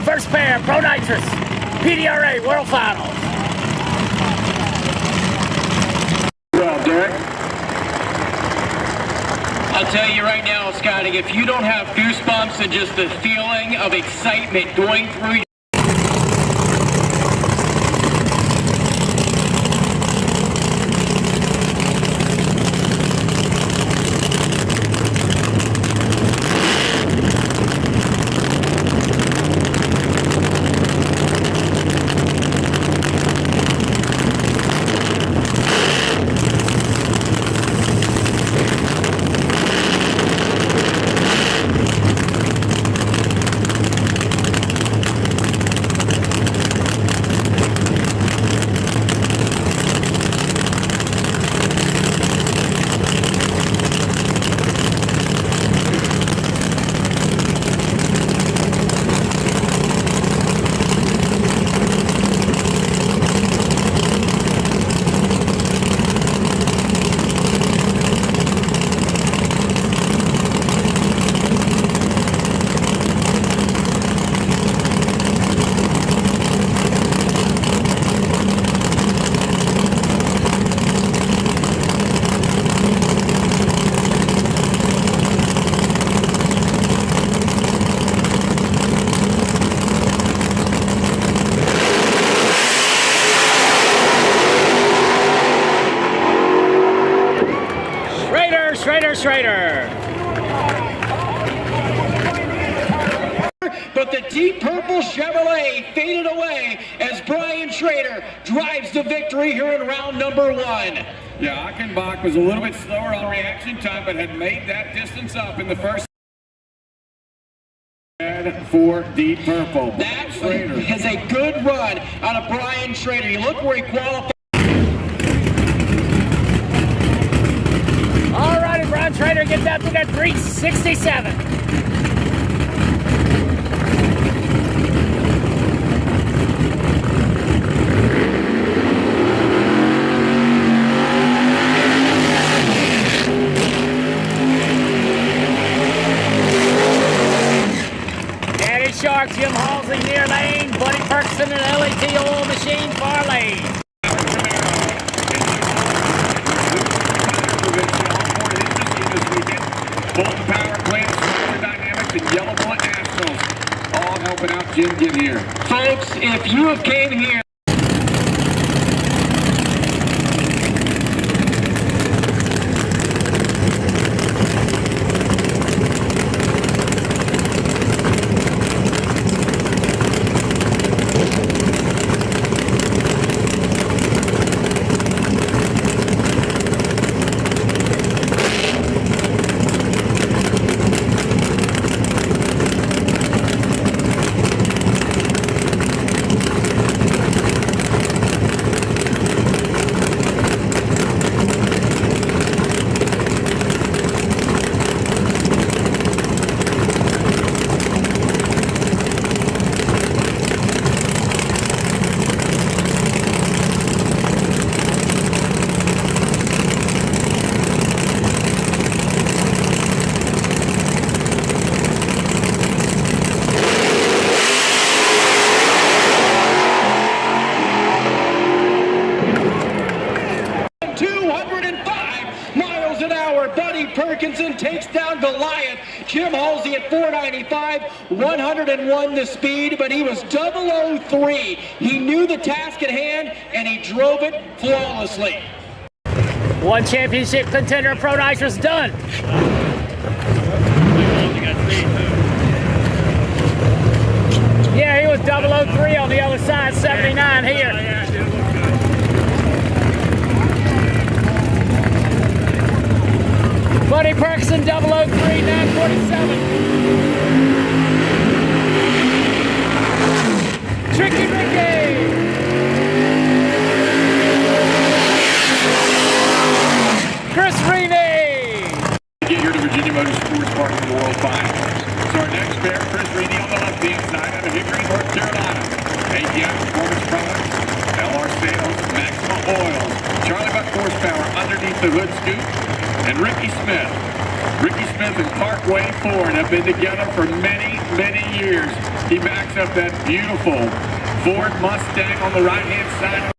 first pair, Pro Nitrous, PDRA World Finals. Well, Derek. I'll tell you right now, Scotty, if you don't have goosebumps and just the feeling of excitement going through Schrader. But the deep purple Chevrolet faded away as Brian Schrader drives to victory here in round number 1. Yeah, Achenbach was a little bit slower on reaction time, but had made that distance up in the first. For deep purple. That is a good run out of Brian Schrader. You look where he qualified. All righty, Brian Schrader gets out to that 367. Shark, Jim Halsey near lane, Buddy Perkson and LAT Oil Machine far lane. Bolton Power Plants, Dynamics, and Yellow Bullet Nationals, all helping out Jim get here. Folks, if you have came here Perkinson takes down Goliath. Jim Halsey at 495, 101 the speed, but he was 003. He knew the task at hand, and he drove it flawlessly. One championship contender, Pro Nitrous done. Yeah, he was 003 on the other side, 79 here. Buddy Perkson, 003, 947. Tricky Ricky. Chris Reaney. Get here to Virginia Motorsports Park in the World Finals. So our next pair, Chris Reaney on the left-hand side out of Hickory, North Carolina. ATI Performance Products, LR Sales, Maxima Oil, Charlie Buck Horsepower underneath the hood scoop, and Ricky Smith. Ricky Smith and Parkway Ford have been together for many, many years. He backs up that beautiful Ford Mustang on the right-hand side.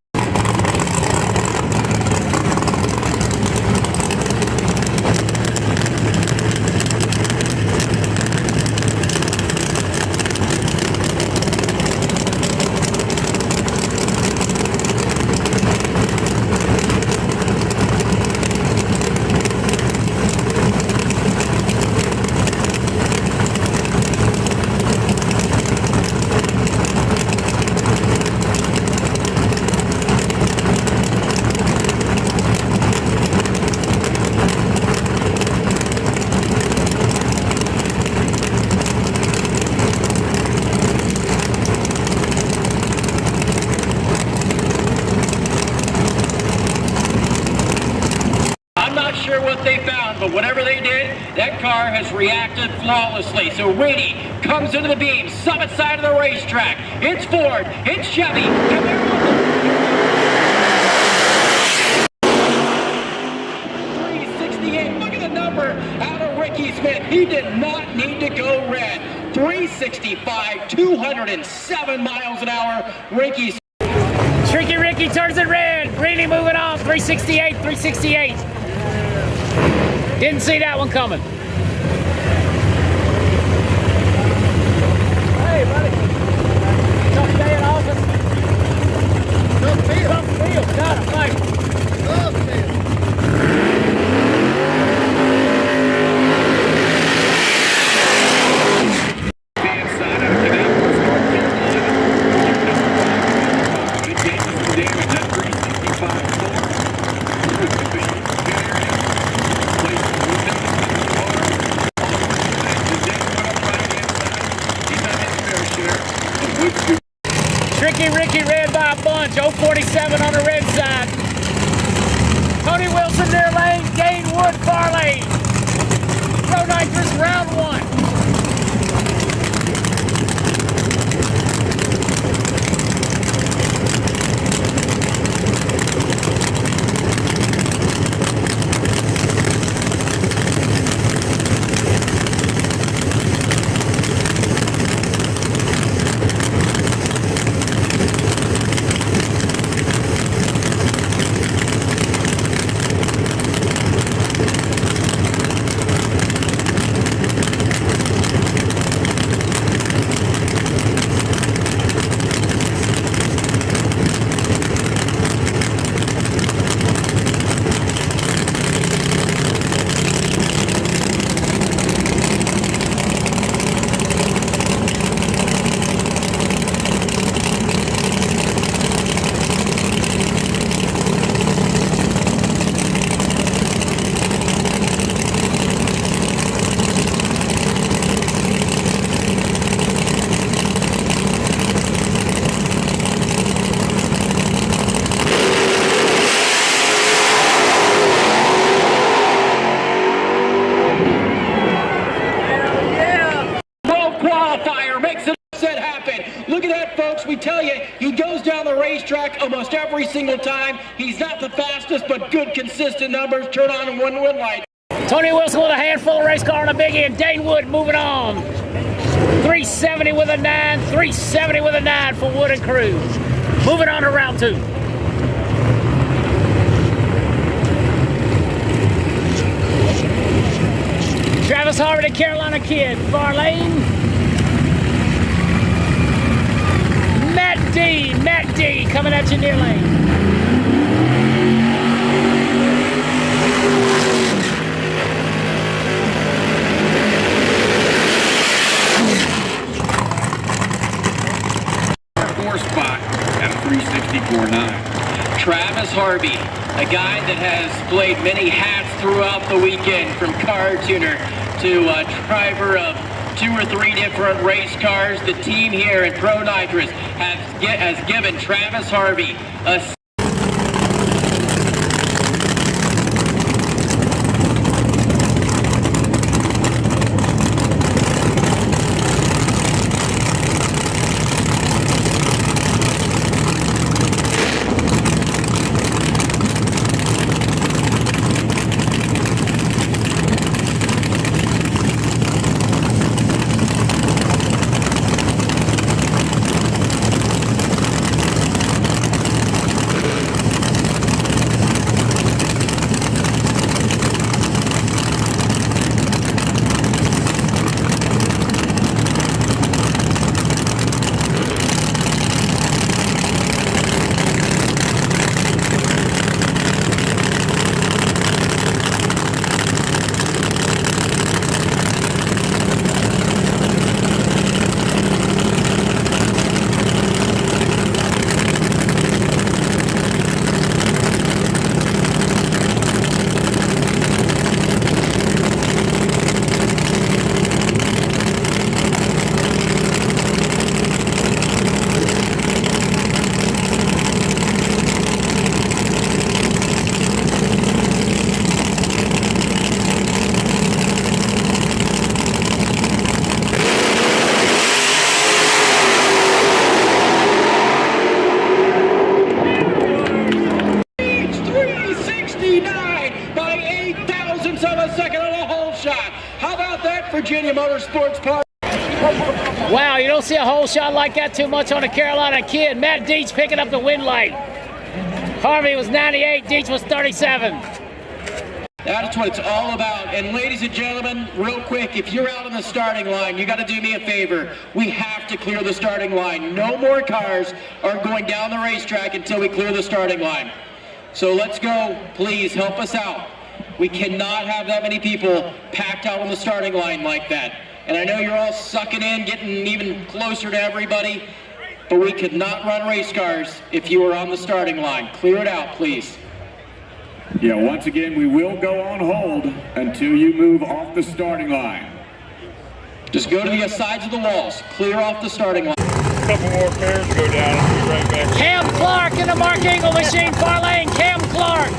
What they found, but whatever they did, that car has reacted flawlessly. So Reedy comes into the beam, summit side of the racetrack. It's Ford, it's Chevy, and they're on the 368. Look at the number out of Ricky Smith. He did not need to go red. 365, 207 miles an hour. Ricky Tricky Ricky turns it red. Reedy moving on. 368, 368. Didn't see that one coming. Hey, buddy. Tough day in office. Tough field. Tough field. Got it, mate. Tough field. The inside of Canals, North Carolina. Big damage and damage at 365 Tricky Ricky red by a bunch. 047 on the red side. Tony Wilson near lane. Gain Wood far lane. Pro Nitrous round one. We tell you, he goes down the racetrack almost every single time. He's not the fastest, but good, consistent numbers. Turn on and one light. Tony Wilson with a handful of race car on the big end. Dane Wood moving on. 370 with a 9. 370 with a 9 for Wood and crew. Moving on to round two. Travis Harvey, the Carolina Kid. Far lane. Matt D coming at you near lane. Four spot at a 364.9. Travis Harvey, a guy that has played many hats throughout the weekend, from car tuner to driver of 2 or 3 different race cars. The team here at Pro Nitrous has given Travis Harvey a Virginia Motorsports Park. Wow, you don't see a hole shot like that too much on a Carolina kid. Matt Deach picking up the win light. Harvey was 98, Deach was 37. That's what it's all about. And ladies and gentlemen, real quick, if you're out on the starting line, you got to do me a favor. We have to clear the starting line. No more cars are going down the racetrack until we clear the starting line. So let's go. Please help us out. We cannot have that many people packed out on the starting line like that. And I know you're all sucking in, getting even closer to everybody, but we could not run race cars if you were on the starting line. Clear it out, please. Yeah, once again, we will go on hold until you move off the starting line. Just go to the sides of the walls. Clear off the starting line. A couple more pairs go down. I'll be right back. Cam Clark in the Mark Engel machine, far lane, Cam Clark.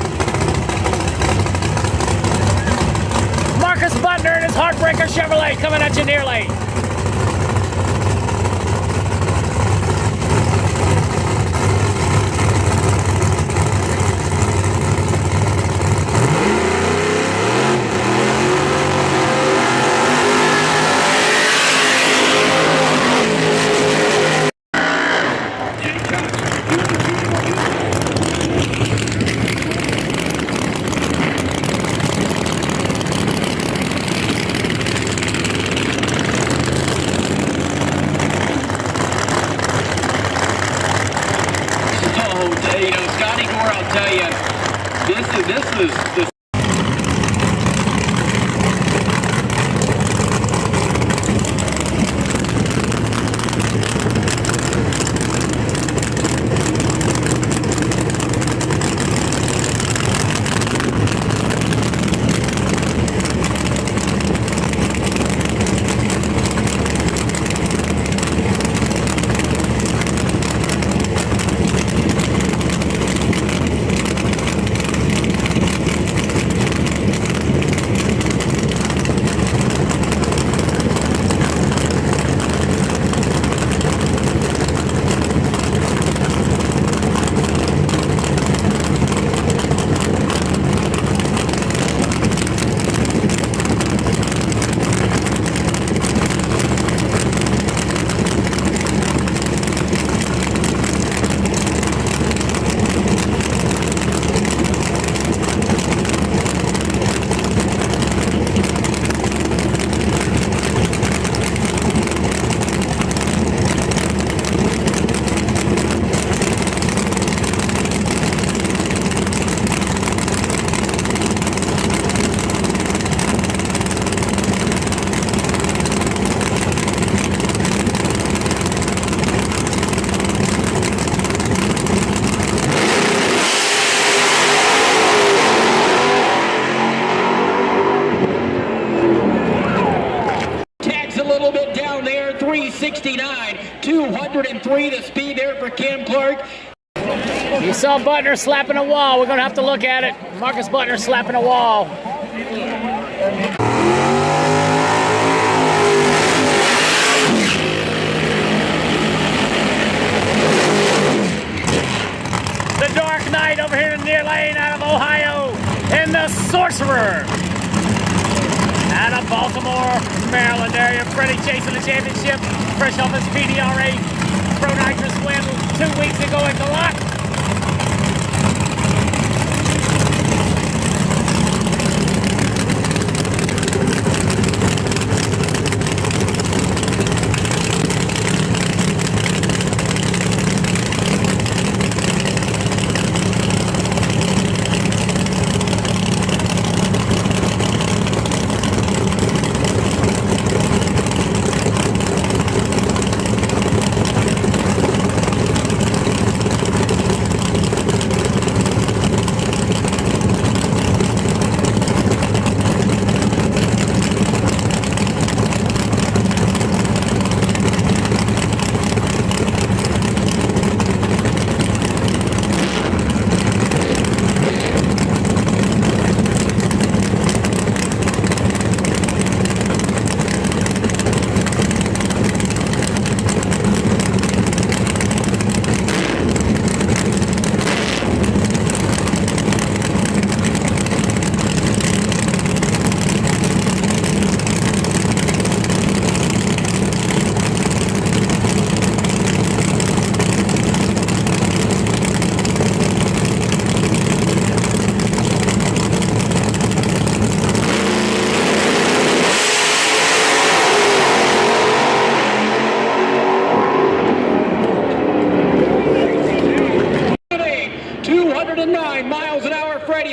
Marcus Butner in his Heartbreaker Chevrolet coming at you near lane. This is a little bit down there, 369, 203 the speed there for Cam Clark. You saw Butner slapping a wall. We're going to have to look at it. Marcus Butner slapping a wall. The Dark Knight over here in the near lane out of Ohio. And the Sorcerer out of Baltimore, Maryland area. Freddie chasing the championship, fresh off his PDRA Pro Nitrous win 2 weeks ago at the lot.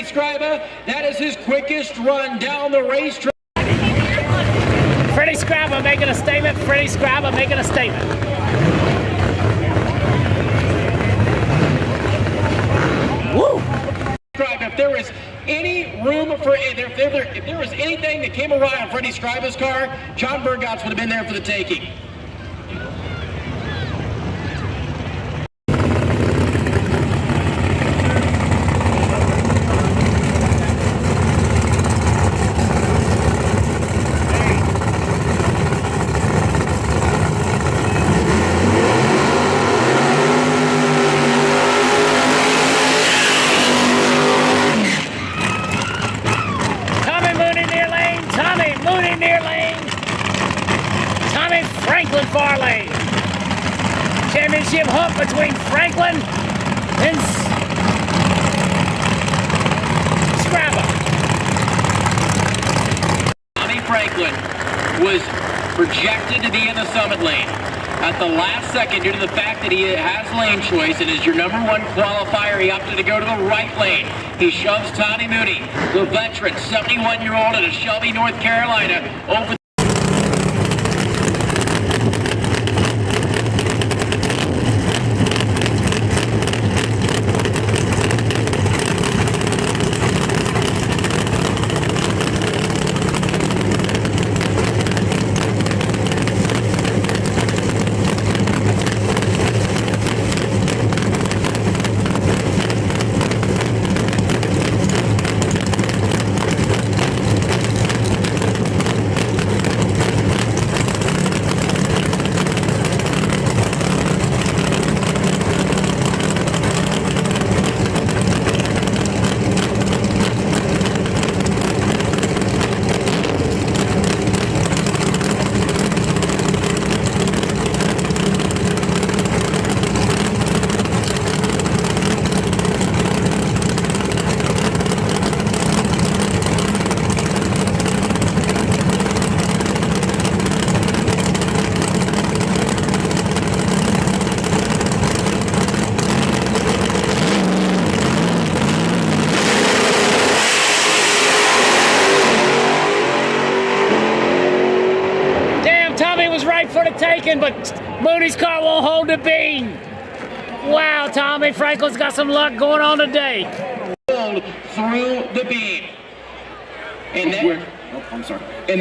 Scriba. That is his quickest run down the racetrack. Freddie Scriba making a statement. Freddie Scriba making a statement. Woo! If there was any room for, if there was anything that came awry on Freddie Scriba's car, John Burgotts would have been there for the taking. Far lane. Championship hunt between Franklin and Scriba. Tommy Franklin was projected to be in the summit lane at the last second due to the fact that he has lane choice and is your #1 qualifier. He opted to go to the right lane. He shoves Tommy Mooney, the veteran 71-year-old out of Shelby, North Carolina, over. For the taking, but Mooney's car won't hold the beam. Wow, Tommy Franklin's got some luck going on today. Through the beam. And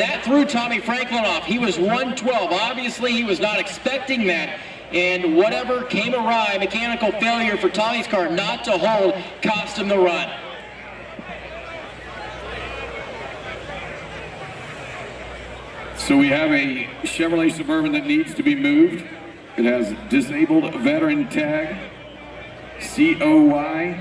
that threw Tommy Franklin off. He was 112. Obviously, he was not expecting that. And whatever came awry, mechanical failure for Tommy's car not to hold, cost him the run. So we have a Chevrolet Suburban that needs to be moved. It has disabled veteran tag, COYHWL.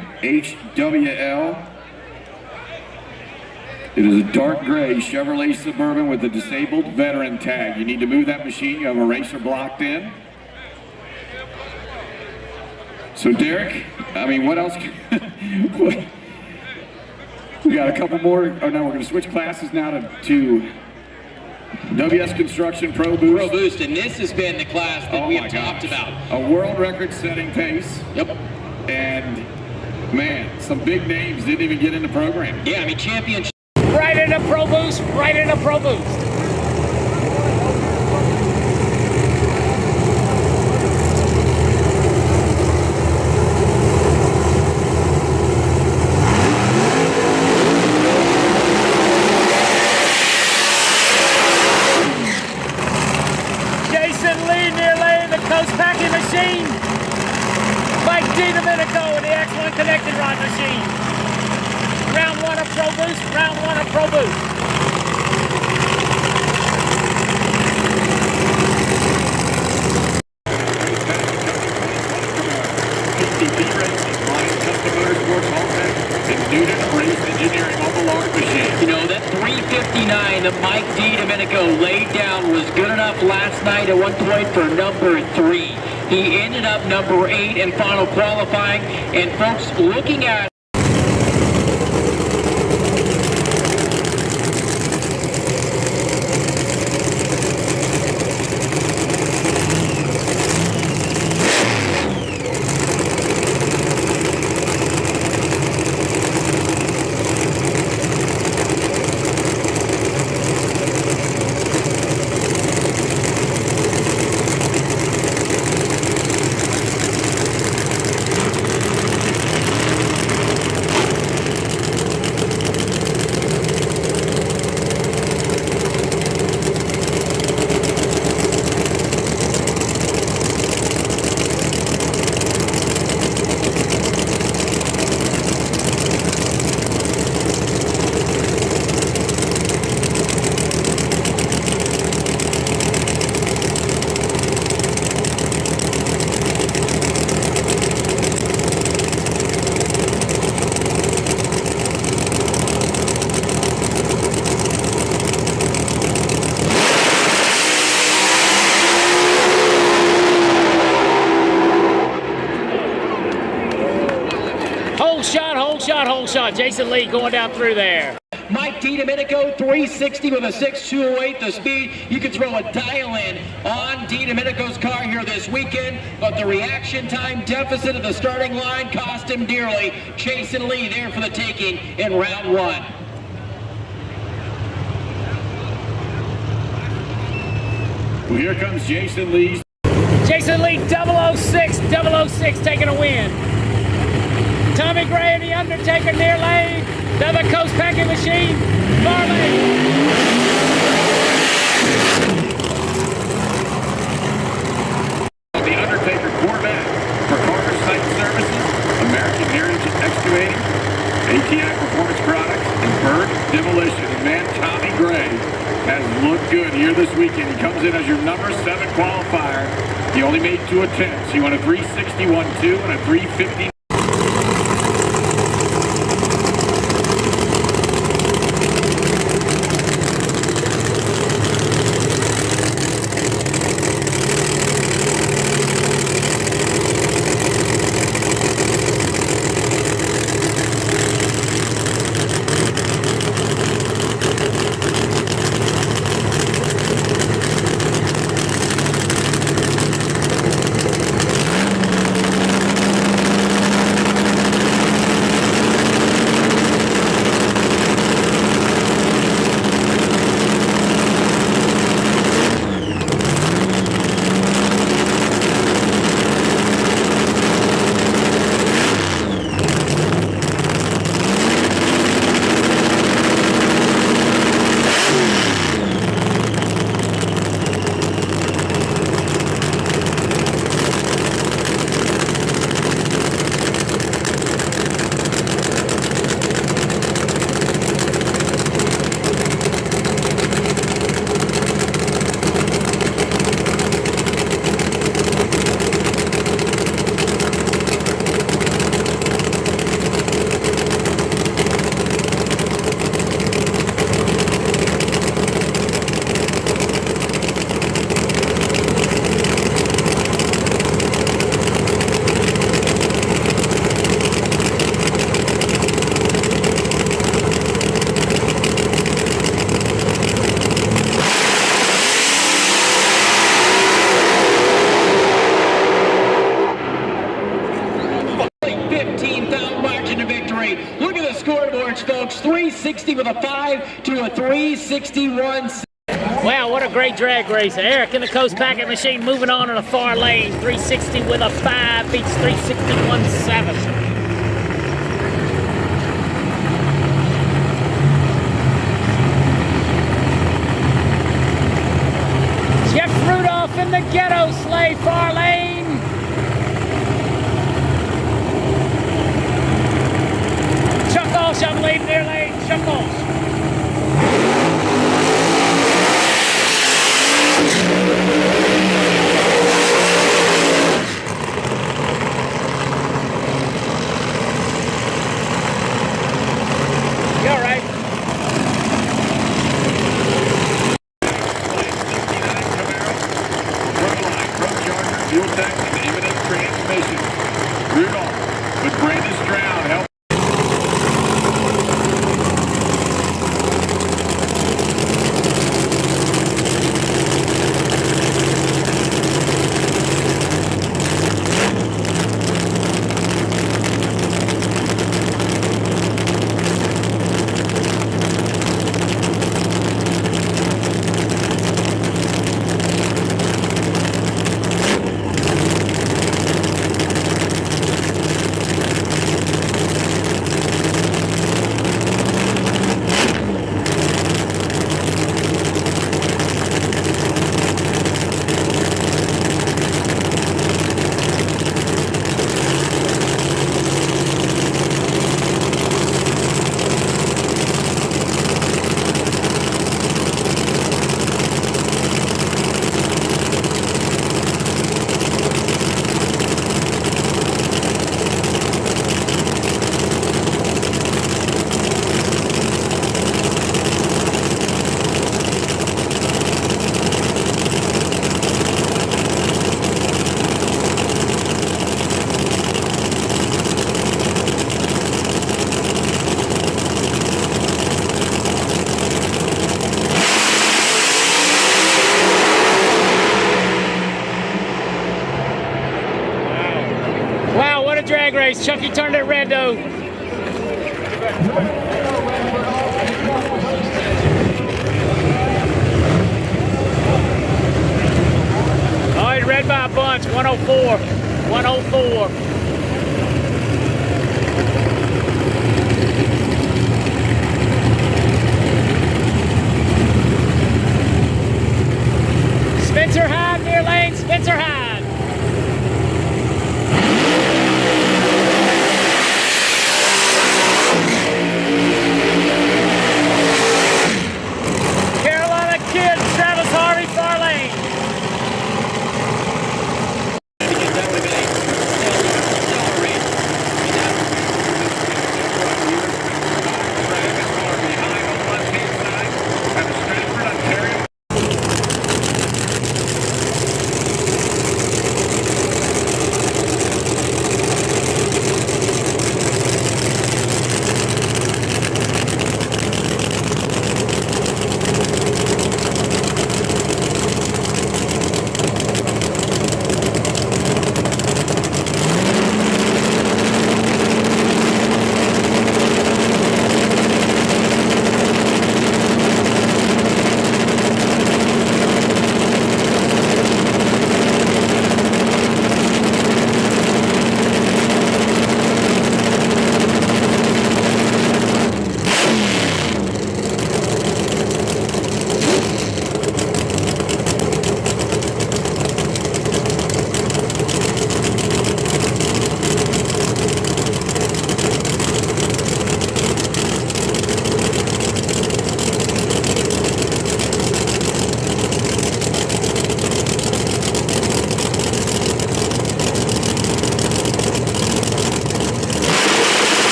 It is a dark gray Chevrolet Suburban with a disabled veteran tag. You need to move that machine. You have a racer blocked in. So Derek, I mean, what else? We got a couple more. Oh no, we're going to switch classes now to WS Construction Pro Boost. Pro Boost, and this has been the class that we have talked about. A world record setting pace. Yep. And man, some big names didn't even get in the program. Yeah, I mean, championship. Right into Pro Boost, right into Pro Boost. Connected rod machine. Round 1 of Pro Boost, round 1 of Pro Boost. PDRA, Ryan Custom Motorsports Hall-Tech, and Newton Race Engineering on the large machine. You know, that 359 that Mike Domenico laid down was good enough last night at one point for number 3. He ended up number 8 in final qualifying, and folks, looking at hole shot. Jason Lee going down through there. Mike DiDomenico, 360 with a 6.208 the speed. You can throw a dial in on DiDomenico's car here this weekend, but the reaction time deficit at the starting line cost him dearly. Jason Lee there for the taking in round one. Well, here comes Jason Lee. Jason Lee, 006, 006 taking a win. Tommy Gray and the Undertaker near lane. The other Coast Packing Machine, far lane. The Undertaker Corvette for Carter Site Services, American Heritage Excavating, ATI Performance Products, and Bird Demolition. And man, Tommy Gray has looked good here this weekend. He comes in as your number 7 qualifier. He only made 2 attempts. He won a 361.2 and a 350. Folks, 360 with a 5 to a 361. Wow, what a great drag race. Eric in the Coast Packet Machine moving on in the far lane. 360 with a 5 beats 361.7. Jeff Rudolph in the Ghetto Sleigh, far lane. Chuck Walsh, I'm leading their lane. Chuck Walsh. You all right? Fuel tank and imminent transmission. Rudolph with Brandon Stroud help. drag race. Chucky turned it red though. Oh, he's red by a bunch. 104. 104. Spencer Hyde, near lane, Spencer Hyde. Carolina Kid, Travis Harvey, far lane.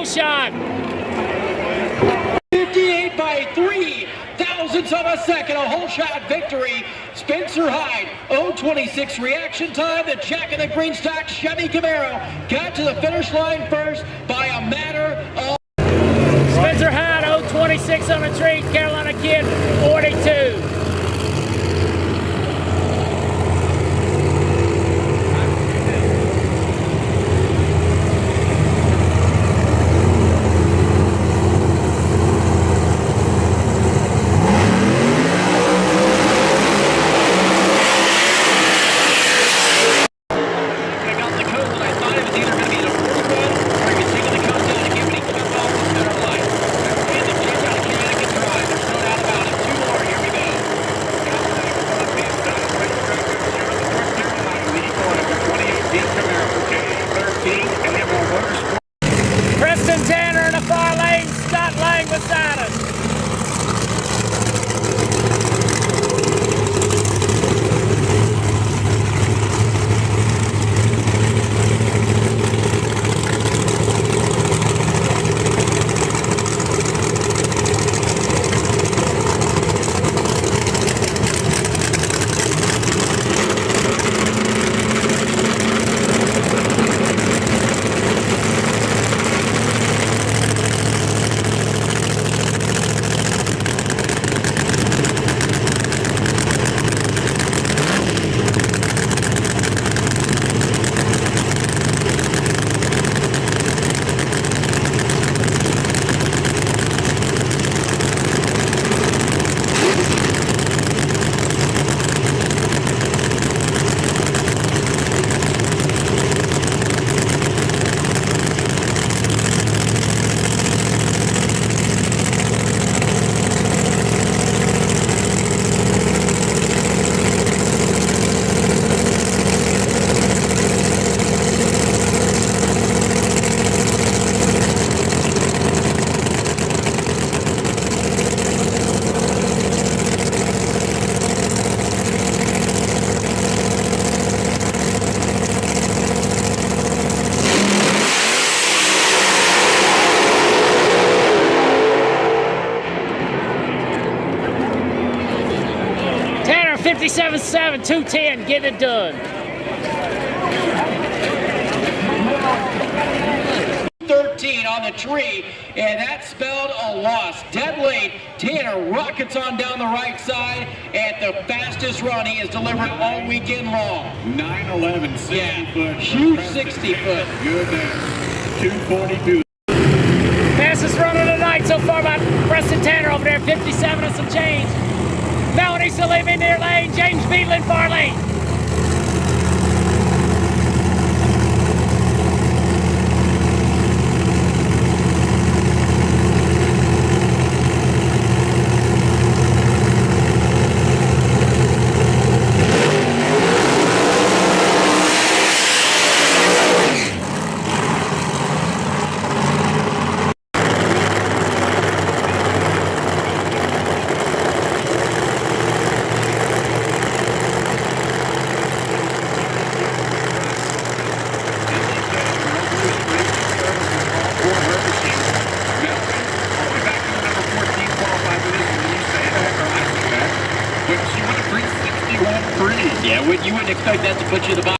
Shot. 58 by 3 thousandths of a second, a whole shot victory. Spencer Hyde, 0.26 reaction time. The Jack in the Green Stock Chevy Camaro got to the finish line first by a matter of... Spencer Hyde, 0.26 on the treat. Carolina Kid, 42. Beside us. Tanner, 57.7, 210, get it done. 13 on the tree. and that spelled a loss. Dead late, Tanner rockets on down the right side at the fastest run he has delivered all weekend long. 911, 60 foot. Huge 60 foot. Good there. 242. Fastest run of the night so far by Preston Tanner over there, 57 and some change. Melanie Salimi near lane, James Beadland far lane. Yeah, you wouldn't expect that to put you in the bottom.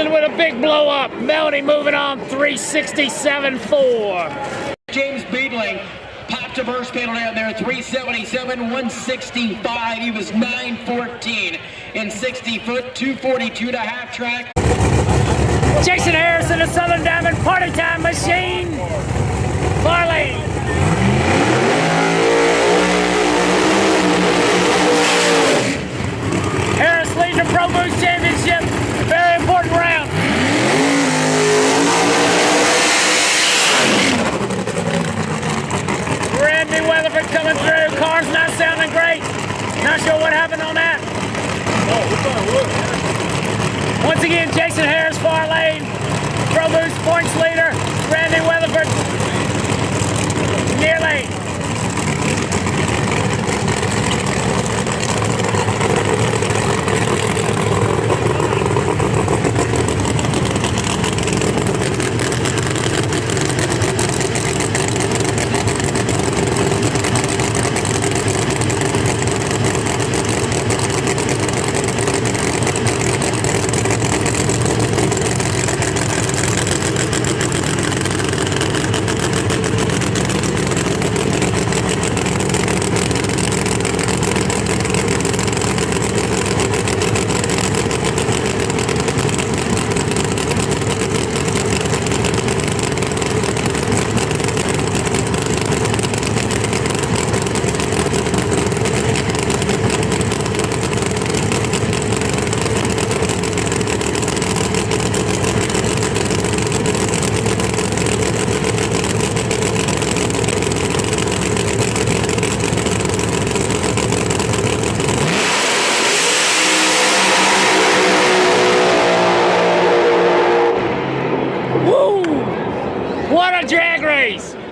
With a big blow up. Melanie moving on 367.4. James Beadling popped a burst panel down there, 377, 165. He was 914 in 60 foot, 242 to half track. Jason Harris in the Southern Diamond Party Time Machine. Far lane. Harris leads the Pro Boost Championship. Very important round. Randy Weatherford coming through. Car's not sounding great. Not sure what happened on that. Once again, Jason Harris, far lane. Pro Boost points leader. Randy Weatherford, near lane.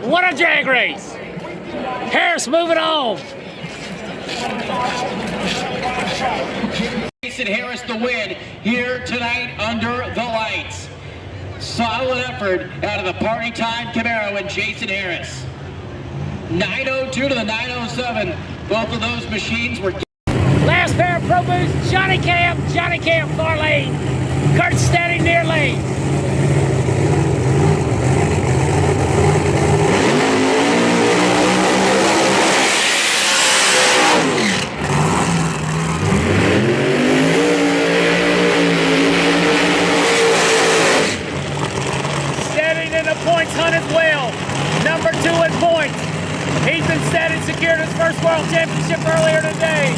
What a drag race. Harris moving on. Jason Harris the win here tonight under the lights. Solid effort out of the Party Time Camaro and Jason Harris. 902 to the 907. Both of those machines were Last pair of Pro Boost, Johnny Camp, far lane. Kurt Stedding, near lane. Stedding in the points hunt as well. Number 2 in points. Ethan Stedding secured his first world championship earlier today.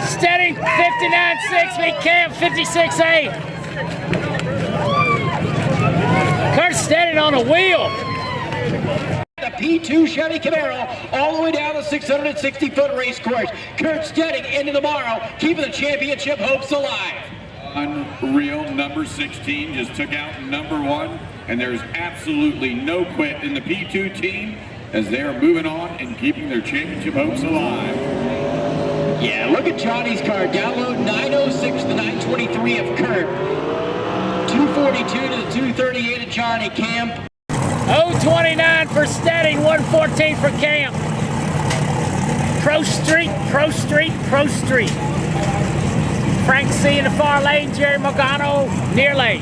Stedding 59.6, beat Camp 56.8. Kurt Stedding on a wheel. The P2 Chevy Camaro all the way down the 660-foot race course. Kurt Stedding into tomorrow, keeping the championship hopes alive. Unreal. Number 16 just took out number 1, and there's absolutely no quit in the P2 team as they are moving on and keeping their championship hopes alive. Yeah, look at Johnny's car. Download 906 to 923 of Kurt. 242 to the 238 of Johnny Camp. 029 for Stedding, 114 for Camp. Pro Street, Pro Street, Pro Street. Frank C in the far lane, Jerry Mogano, near lane.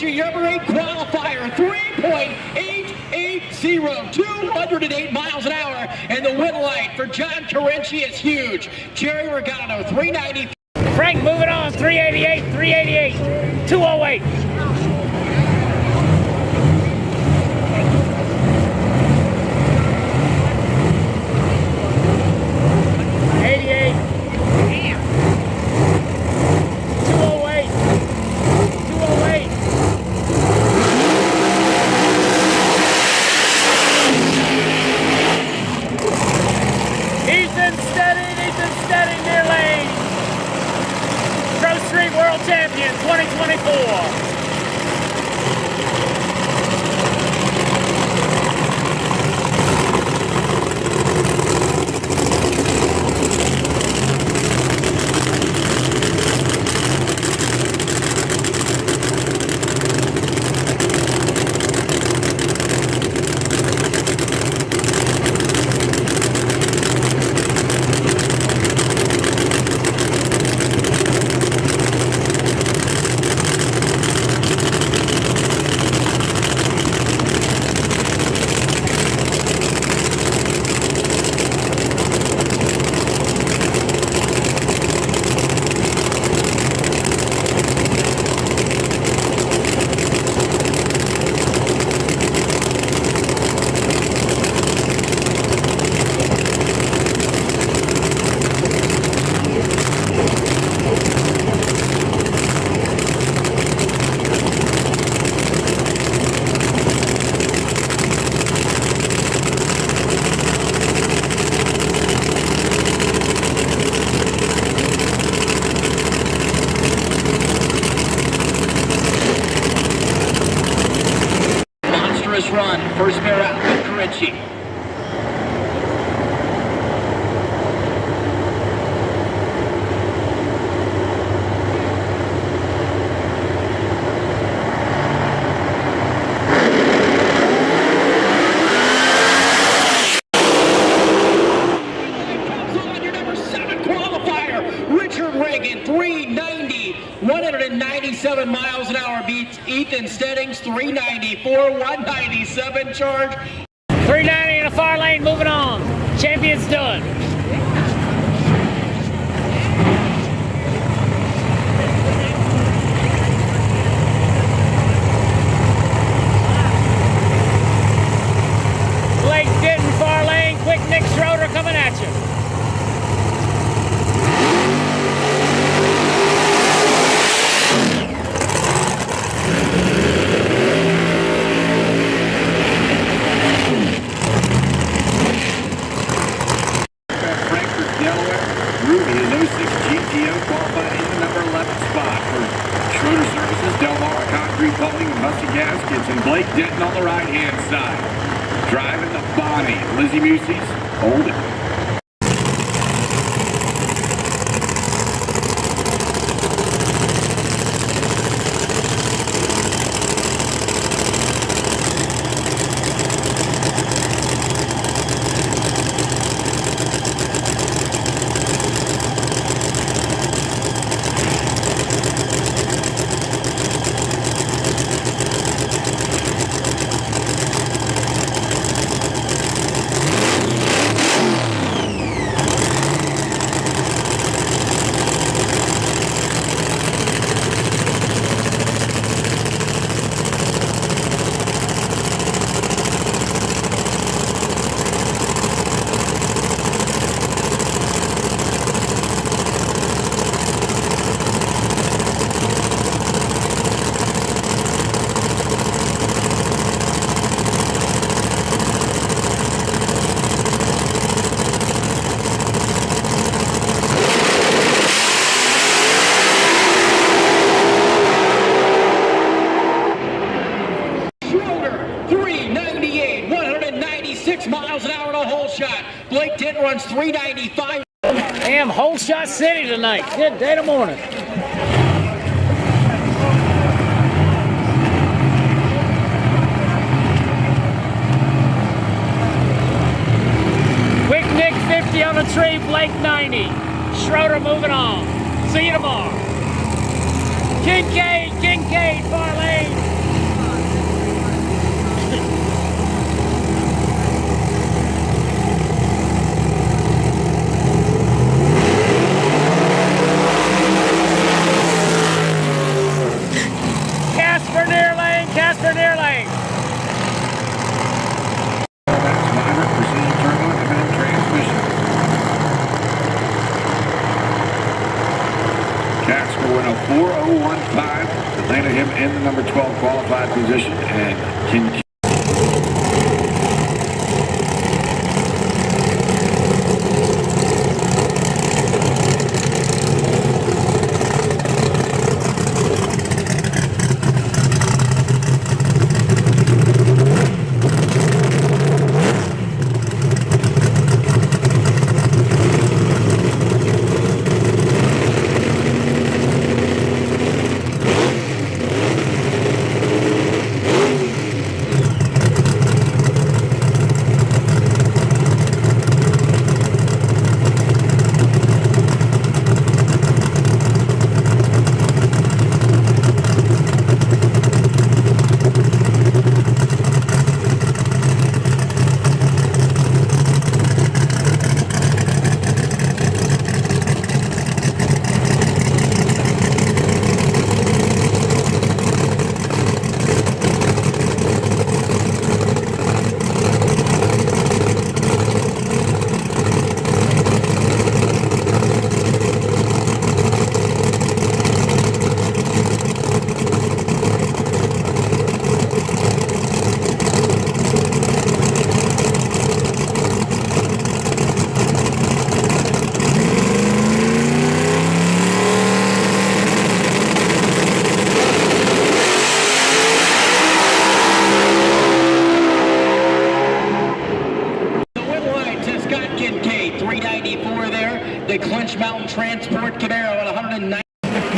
Number 8 qualifier, 3.880, 208 miles an hour, and the win light for John Carinci is huge. Jerry Regano, 390. Frank moving on, 388, 388, 208. World Champion 2024. Run, first pair out with Corinci. Your number 7 qualifier, Richard Reagan, 390, 197 miles an hour beats Ethan Steddings, 394, 197 charge. 390 in the far lane, moving on. Champion's done. Blake Denton, far lane, quick Nick Schroeder coming at you. Gaskets and Blake Denton on the right-hand side. Driving the Bonnie, Lizzie Musey's Holden. Blake Denton runs 395. Damn, whole shot city tonight. Good day to morning. Quick Nick 50 on the tree, Blake 90. Schroeder moving on. See you tomorrow. Kincaid, far lane. Casper near lane. That's minor precision turbo and transmission. Casper went a 4.015 that landed him in the number 12 qualified position, and Kincaid.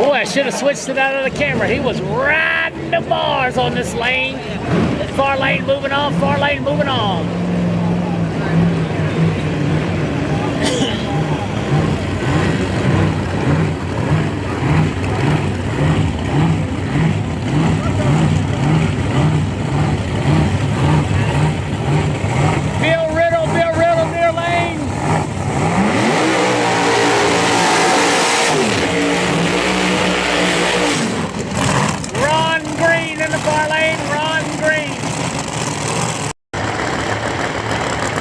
Boy, I should have switched it out of the camera. He was riding the bars on this lane. Far lane moving on, far lane moving on. Bill Riddle, near lane. Ron Green in the far lane, Ron Green.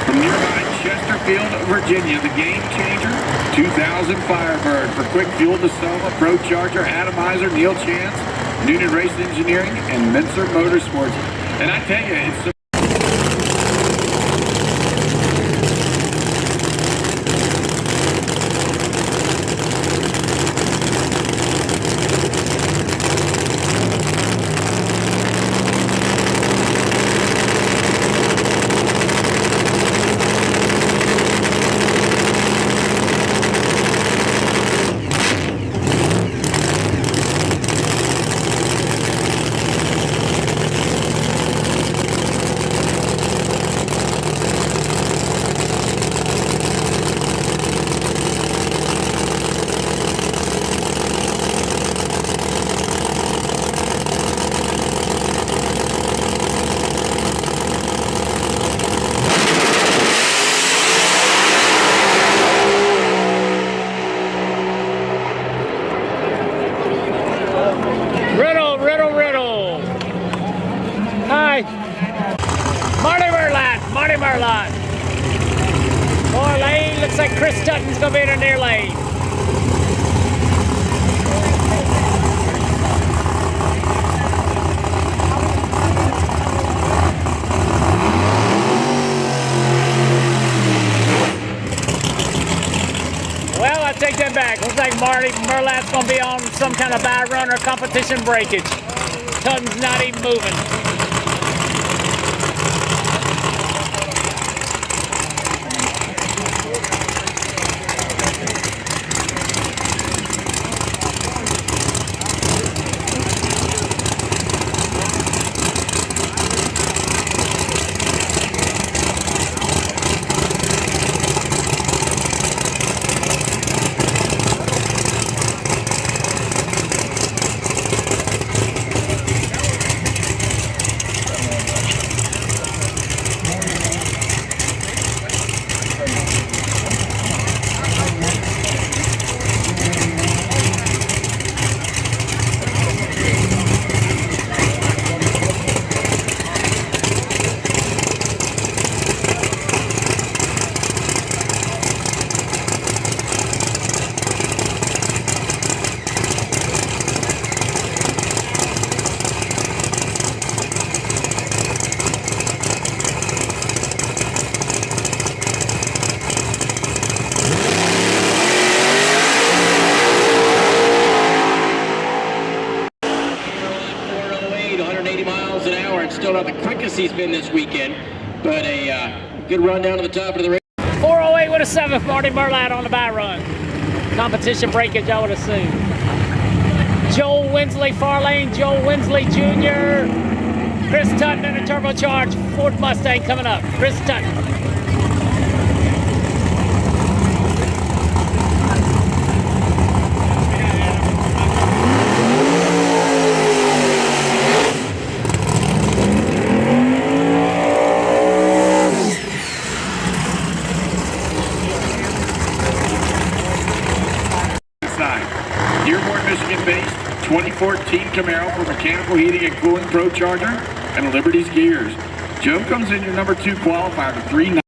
From nearby Chesterfield, Virginia, the game changer, 2000 Firebird for Quick Fuel DeSoma, Pro Charger, Atomizer, Neil Chance, Noonan Race Engineering, and Mincer Motorsports. And I tell you, it's so Riddle. Hi. Marty Merlot. Far lane, looks like Chris Tutton's gonna be in the near lane. Well, I take that back. Looks like Marty Merlot's gonna be on some kind of by run or competition breakage. Tutton's not even moving. Still not the quickest he's been this weekend, but a good run down to the top of the race. 408 with a 7th, Marty Merlot on the by run. Competition breakage, I would assume. Joel Winsley, far lane, Joel Winsley Jr. Chris Tutton in a turbocharged Ford Mustang coming up. Chris Tutton. Dearborn, Michigan-based 2014 Camaro for mechanical heating and cooling Pro Charger and Liberty's gears. Joe comes in your number 2 qualifier for 3.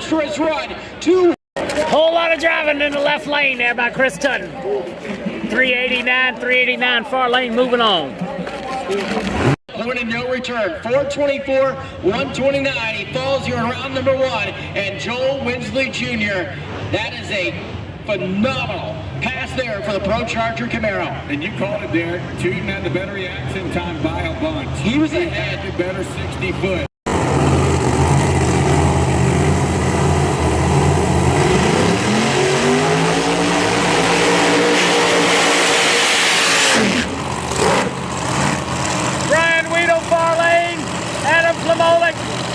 Nitrous Run. 2 Whole lot of driving in the left lane there by Chris Tutton. 389, far lane, moving on. Point of no return. 424, 129. He falls here in round number 1. And Joel Winsley Jr. That is a phenomenal pass there for the Pro Charger Camaro. And you called it there. Tootin had the better reaction time by a bunch. He was had ahead. the better 60 foot.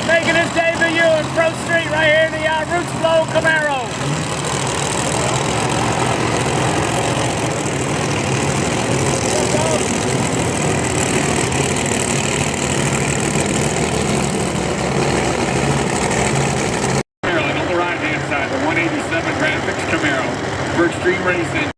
Making his debut in Pro Street right here in the Roots Flow Camaro. Maryland on the right-hand side, the 187 Graphics Camaro for Extreme Racing.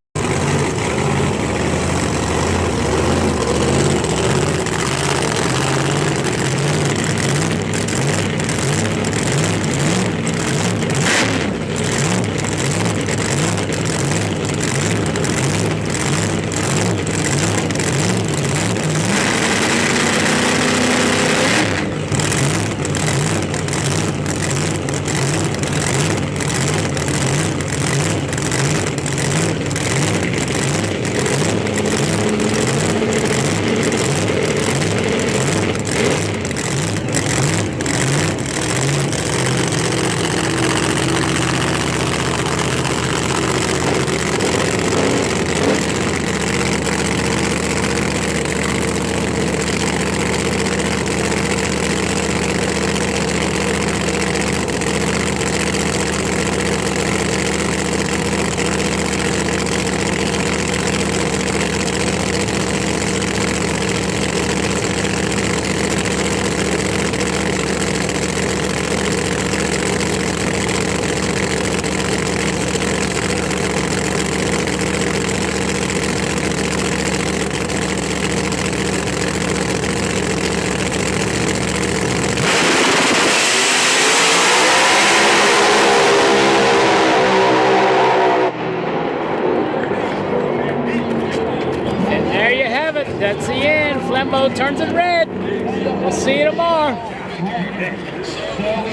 That's the end. Flambeau turns it red. We'll see you tomorrow.